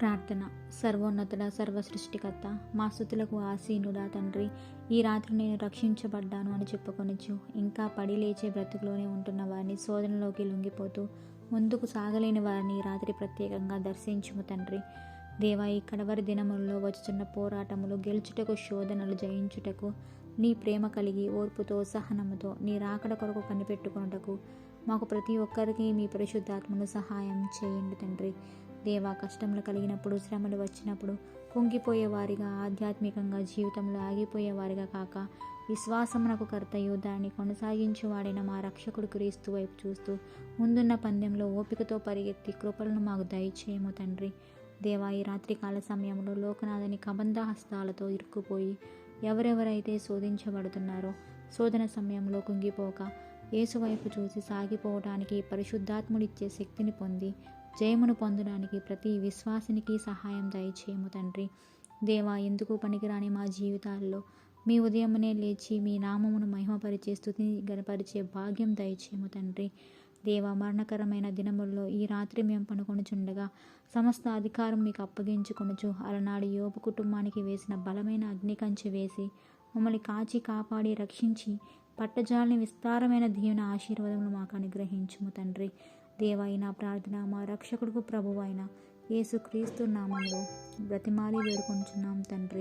ప్రార్థన. సర్వోన్నతుడ, సర్వసృష్టికర్త, మా స్తుతులకు ఆసీనుడా తండ్రి, ఈ రాత్రి నేను రక్షించబడ్డాను అని చెప్పుకొనుచు ఇంకా పడి లేచే బ్రతుకులోనే ఉంటున్న వారిని, శోధనలోకి లొంగిపోతూ ముందుకు సాగలేని వారిని ఈ రాత్రి ప్రత్యేకంగా దర్శించుము తండ్రి. దేవా, ఈ కడవరి దినములలో వచ్చుచున్న పోరాటములు గెలుచుటకు, శోధనలు జయించుటకు నీ ప్రేమ కలిగి ఓర్పుతో, సహనముతో నీ రాకడ కొరకు కనిపెట్టుకొనుటకు మాకు ప్రతి ఒక్కరికి మీ పరిశుద్ధాత్మను సహాయం చేయండి తండ్రి. దేవా, కష్టములు కలిగినప్పుడు, శ్రమలు వచ్చినప్పుడు కుంగిపోయేవారిగా, ఆధ్యాత్మికంగా జీవితంలో ఆగిపోయేవారిగా కాక విశ్వాసమునకు కర్తయు దాన్ని కొనసాగించువాడైన మా రక్షకుడు క్రీస్తు వైపు చూస్తూ ముందున్న పందెంలో ఓపికతో పరిగెత్తి కృపలను మాకు దయచేయము తండ్రి. దేవా, ఈ రాత్రికాల సమయంలో లోకనాథని కబంధ హస్తాలతో ఇరుక్కుపోయి ఎవరెవరైతే శోధించబడుతున్నారో, శోధన సమయంలో కుంగిపోక యేసు వైపు చూసి సాగిపోవడానికి పరిశుద్ధాత్ముడిచ్చే శక్తిని పొంది జయమును పొందడానికి ప్రతి విశ్వాసినికి సహాయం దయచేయము తండ్రి. దేవా, ఎందుకు పనికిరాని మా జీవితాల్లో మీ ఉదయమునే లేచి మీ నామమును మహిమపరిచే, స్తుతిని గనపరిచే భాగ్యం దయచేయము తండ్రి. దేవా, మరణకరమైన దినముల్లో ఈ రాత్రి మేము పనుకొనుచుండగా సమస్త అధికారం మీకు అప్పగించుకొనుచు అలనాడు యోబు కుటుంబానికి వేసిన బలమైన అగ్నికంచె వేసి మమ్మల్ని కాచి కాపాడి రక్షించి పట్టజాలని విస్తారమైన దీవెన ఆశీర్వాదములు మాకు అనుగ్రహించుము తండ్రి. దేవా, ఈ నా ప్రార్థన మా రక్షకుడుకు ప్రభువైన యేసు క్రీస్తు నామములో బ్రతిమాలి వేడుకొనుచున్నాం తండ్రి.